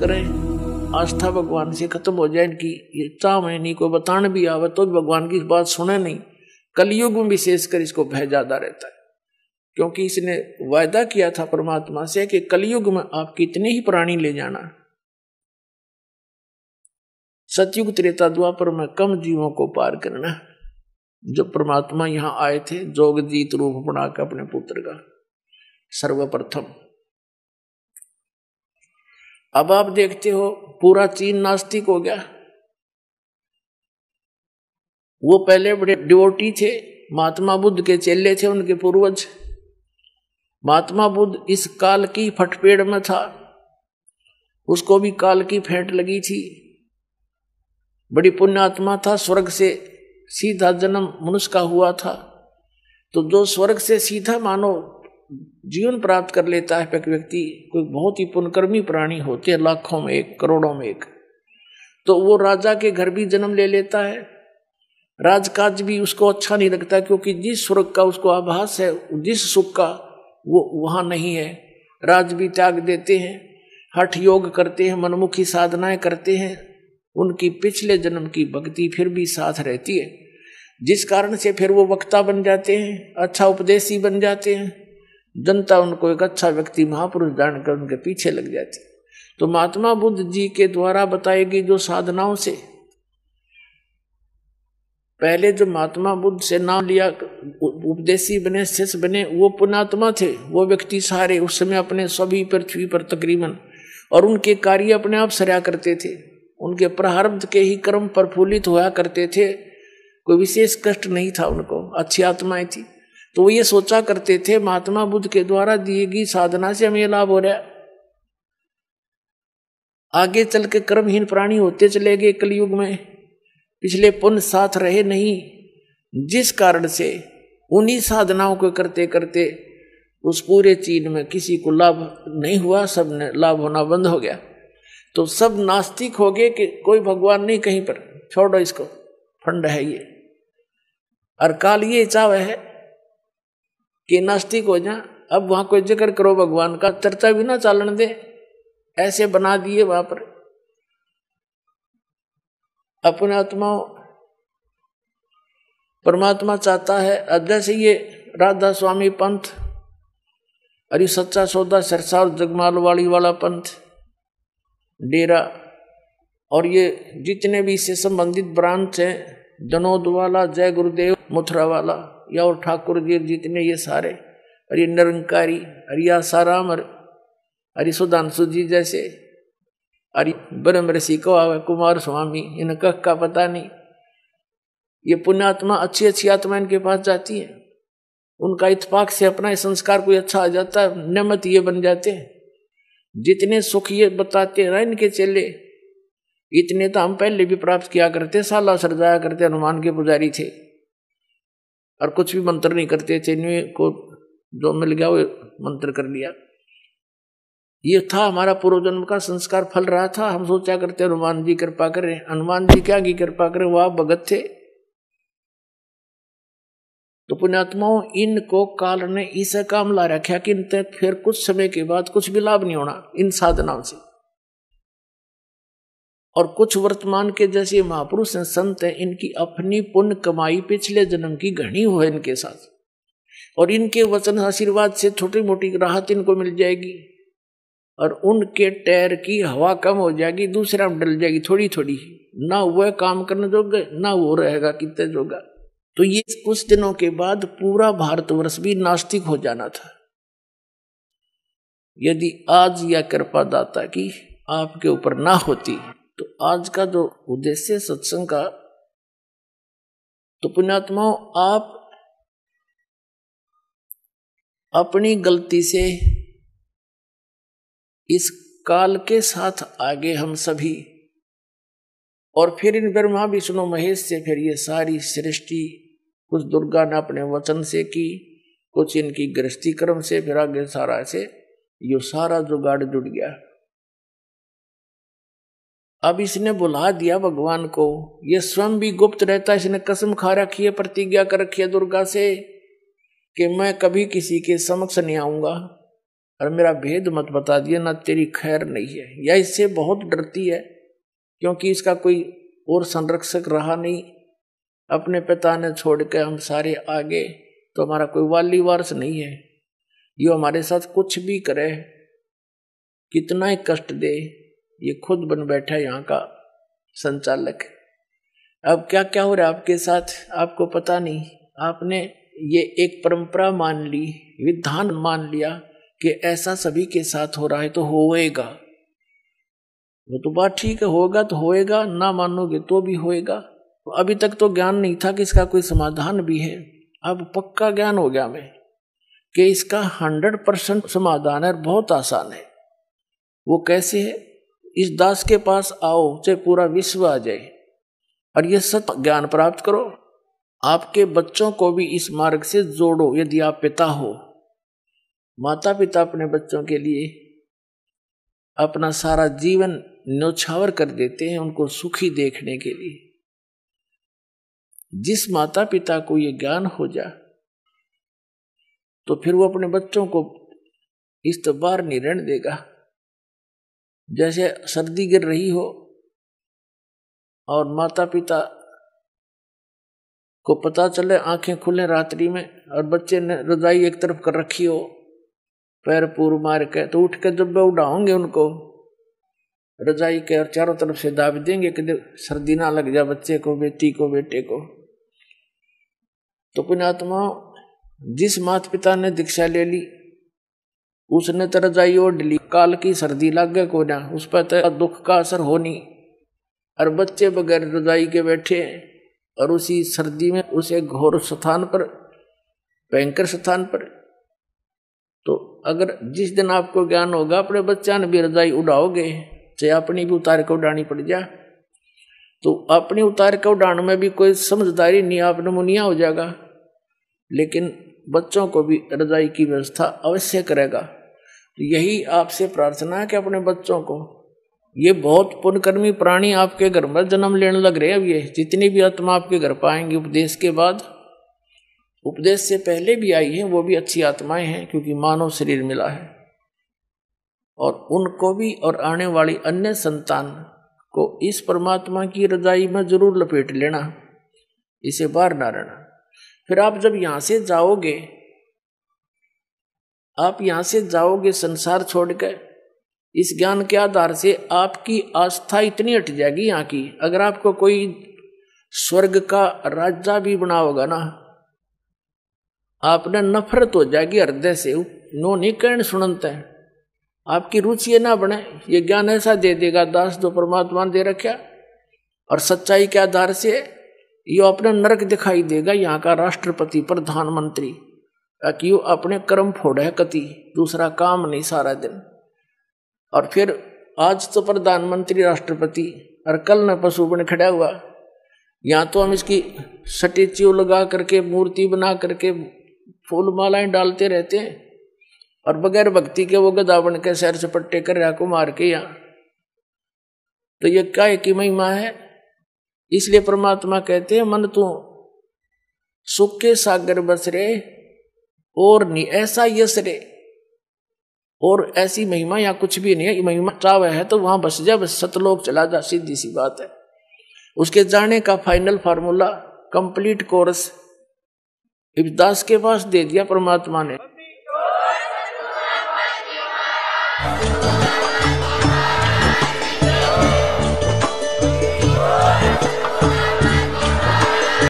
करें, आस्था भगवान से खत्म हो जाए इनकी। ये चाह में नहीं कोई बताने भी आवे तो भगवान की बात सुने नहीं। कलयुग में विशेषकर इसको भय ज्यादा रहता है, क्योंकि इसने वायदा किया था परमात्मा से कि कलयुग में आप कितने ही प्राणी ले जाना, सतयुग त्रेता द्वापर में कम जीवों को पार करना। जब परमात्मा यहां आए थे जोगजीत रूप बनाकर अपने पुत्र का सर्वप्रथम। अब आप देखते हो पूरा चीन नास्तिक हो गया। वो पहले बड़े डिवोटी थे, महात्मा बुद्ध के चेले थे उनके पूर्वज। महात्मा बुद्ध इस काल की फटपेड़ में था, उसको भी काल की फेंट लगी थी। बड़ी पुण्यात्मा था, स्वर्ग से सीधा जन्म मनुष्य का हुआ था। तो जो स्वर्ग से सीधा मानो जीवन प्राप्त कर लेता है व्यक्ति, कोई बहुत ही पुण्यकर्मी प्राणी होते हैं, लाखों में एक, करोड़ों में एक, तो वो राजा के घर भी जन्म ले लेता है। राजकाज भी उसको अच्छा नहीं लगता, क्योंकि जिस स्वर्ग का उसको आभास है, जिस सुख का, वो वहां नहीं है। राज भी त्याग देते हैं, हठ योग करते हैं, मनमुखी साधनाएं करते हैं। उनकी पिछले जन्म की भक्ति फिर भी साथ रहती है, जिस कारण से फिर वो वक्ता बन जाते हैं, अच्छा उपदेशी बन जाते हैं। जनता उनको एक अच्छा व्यक्ति महापुरुष जानकर उनके पीछे लग जाती। तो महात्मा बुद्ध जी के द्वारा बताई गई जो साधनाओं से, पहले जो महात्मा बुद्ध से नाम लिया, उपदेशी बने, शिष्य बने, वो पुण्यात्मा थे। वो व्यक्ति सारे उस समय अपने सभी पृथ्वी पर तकरीबन, और उनके कार्य अपने आप सरा करते थे। उनके प्रारब्ध के ही कर्म प्रफुल्लित हुआ करते थे, कोई विशेष कष्ट नहीं था उनको, अच्छी आत्माएं थी। तो वो ये सोचा करते थे महात्मा बुद्ध के द्वारा दिए गई साधना से हमें लाभ हो रहा है, आगे चल के कर्महीन प्राणी होते चले गए कलयुग में, पिछले पुण्य साथ रहे नहीं, जिस कारण से उन्हीं साधनाओं को करते करते उस पूरे चीन में किसी को लाभ नहीं हुआ, सब ने लाभ होना बंद हो गया। तो सब नास्तिक हो गए कि कोई भगवान नहीं कहीं पर, छोड़ो इसको, फंड है ये। और काल ये चाव है कि नास्तिक हो जा, अब वहां कोई जिक्र करो भगवान का, चर्चा भी ना चालन दे, ऐसे बना दिए वहां पर अपने आत्माओं। परमात्मा चाहता है, जैसे ये राधा स्वामी पंथ, अरे सच्चा सौदा सरसा और जगमालवाड़ी वाला पंथ, डेरा, और ये जितने भी इससे संबंधित ब्रांच हैं, जनोद वाला, जय गुरुदेव, मथुरा वाला, या और ठाकुर जी, जितने ये सारे, और ये निरंकारी, अरे आसाराम, अरे सुधांशु जी जैसे, अरे ब्रह्म ऋषि को आवे, कुमार स्वामी, इनका का पता नहीं। ये पुण्यात्मा अच्छी अच्छी आत्मा इनके पास जाती है, उनका इत्तेफाक से अपना संस्कार कोई अच्छा आ जाता है, नियमित ये बन जाते हैं। जितने सुख ये बताते हैं इनके चेले, इतने तो हम पहले भी प्राप्त किया करते, साला सरजाया करते, हनुमान के पुजारी थे, और कुछ भी मंत्र नहीं करते थे, इन्हें को जो मिल गया वो मंत्र कर लिया। ये था हमारा पूर्व जन्म का संस्कार फल रहा था। हम सोचा करते हनुमान जी कृपा करें, हनुमान जी क्या की कृपा करें, वो आप भगत थे। तो पुण्यात्माओं, इनको काल ने इसे काम ला रखा कि इन तक फिर कुछ समय के बाद कुछ भी लाभ नहीं होना इन साधनाओं से। और कुछ वर्तमान के जैसे महापुरुष हैं, संत हैं, इनकी अपनी पुण्य कमाई पिछले जन्म की घनी हो है इनके साथ, और इनके वचन आशीर्वाद से छोटी मोटी राहत इनको मिल जाएगी, और उनके टैर की हवा कम हो जाएगी, दूसरा में डल जाएगी थोड़ी थोड़ी, ना वह काम करने जोगा ना वो रहेगा कितने जोगा। तो ये कुछ दिनों के बाद पूरा भारतवर्ष भी नास्तिक हो जाना था, यदि आज यह कृपा दाता की आपके ऊपर ना होती। तो आज का जो उद्देश्य सत्संग का, तो पुण्यात्माओं, आप अपनी गलती से इस काल के साथ आगे हम सभी, और फिर इन ब्रह्मा विष्णु महेश से फिर ये सारी सृष्टि, कुछ दुर्गा ने अपने वचन से की, कुछ इनकी गृहस्थी कर्म से, फिर आगे सारा ऐसे ये सारा जुगाड़ जुड़ गया। अब इसने बुला दिया भगवान को, ये स्वयं भी गुप्त रहता है, इसने कसम खा रखी है, प्रतिज्ञा कर रखी है दुर्गा से कि मैं कभी किसी के समक्ष नहीं आऊंगा, और मेरा भेद मत बता दिया ना, तेरी खैर नहीं है। या इससे बहुत डरती है, क्योंकि इसका कोई और संरक्षक रहा नहीं। अपने पिता ने छोड़ के हम सारे आगे, तो हमारा कोई वाली वारस नहीं है। ये हमारे साथ कुछ भी करे, कितना ही कष्ट दे, ये खुद बन बैठा है यहाँ का संचालक। अब क्या क्या हो रहा है आपके साथ आपको पता नहीं। आपने ये एक परंपरा मान ली, विधान मान लिया कि ऐसा सभी के साथ हो रहा है तो होएगा। वो तो बात ठीक है, होगा तो होएगा, ना मानोगे तो भी होएगा। अभी तक तो ज्ञान नहीं था कि इसका कोई समाधान भी है। अब पक्का ज्ञान हो गया हमें कि इसका 100% समाधान है, बहुत आसान है। वो कैसे है? इस दास के पास आओ, चाहे पूरा विश्व आ जाए, और ये सत्य ज्ञान प्राप्त करो। आपके बच्चों को भी इस मार्ग से जोड़ो। यदि आप पिता हो, माता पिता अपने बच्चों के लिए अपना सारा जीवन न्यौछावर कर देते हैं उनको सुखी देखने के लिए। जिस माता पिता को ये ज्ञान हो जा, तो फिर वो अपने बच्चों को इस तो बाहर नहीं रहने देगा। जैसे सर्दी गिर रही हो और माता पिता को पता चले, आंखें खुले रात्रि में, और बच्चे ने रजाई एक तरफ कर रखी हो, पैर पूर मार के, तो उठ के जब उड़ाओगे उनको रजाई के और चारों तरफ से दाब देंगे कि सर्दी ना लग जाए बच्चे को, बेटी को, बेटे को। तो पुण्यात्मा, जिस माता पिता ने दीक्षा ले ली उसने तो रजाई ओढ़ ली, काल की सर्दी लग गए को ना, उस पर तो दुख का असर हो नहीं। और बच्चे बगैर रजाई के बैठे और उसी सर्दी में उसे घोर स्थान पर, भयंकर स्थान पर। तो अगर जिस दिन आपको ज्ञान होगा, अपने बच्चा ने भी रजाई उड़ाओगे, चाहे अपनी भी उतार के उड़ानी पड़ जाए, तो अपनी उतार के उड़ाने में भी कोई समझदारी नहीं, आपने मुनिया हो जाएगा। लेकिन बच्चों को भी रजाई की व्यवस्था अवश्य करेगा। तो यही आपसे प्रार्थना है कि अपने बच्चों को, ये बहुत पुण्यकर्मी प्राणी आपके घर में जन्म लेने लग रहे हैं। अब ये जितनी भी आत्मा आपके घर पाएंगे उपदेश के बाद, उपदेश से पहले भी आई है, वो भी अच्छी आत्माएं हैं, क्योंकि मानव शरीर मिला है। और उनको भी और आने वाली अन्य संतान को इस परमात्मा की रजाई में जरूर लपेट लेना, इसे बाहर ना रहना। फिर आप जब यहां से जाओगे, आप यहां से जाओगे संसार छोड़कर, इस ज्ञान के आधार से आपकी आस्था इतनी हट जाएगी यहाँ की। अगर आपको कोई स्वर्ग का राजा भी बना होगा ना, आपने नफरत हो जाएगी हृदय से, नो नहीं कहने सुनते हैं। आपकी रुचि ना बने, ये ज्ञान ऐसा दे देगा दास जो परमात्मा ने दे रखा, और सच्चाई के आधार से ये अपना नरक दिखाई देगा यहाँ का राष्ट्रपति, प्रधानमंत्री, ताकि वो अपने कर्म फोड़े कति, दूसरा काम नहीं सारा दिन। और फिर आज तो प्रधानमंत्री राष्ट्रपति और कल न पशु बन खड़ा हुआ। यहाँ तो हम इसकी स्टैच्यू लगा करके, मूर्ति बना करके फूल मालाएं डालते रहते हैं, और बगैर भक्ति के वो गधा बन के सैर सपट्टे कर रहा को मार के यहाँ। तो ये क्या की महिमा है। इसलिए परमात्मा कहते हैं, मन तू सुख के सागर बस रे और नहीं ऐसा यश रे। और ऐसी महिमा यहाँ कुछ भी नहीं है। महिमा चावे है तो वहां बस जा, बस सतलोक चला जा, सीधी सी बात है। उसके जाने का फाइनल फार्मूला, कंप्लीट कोर्स दास के पास दे दिया परमात्मा ने।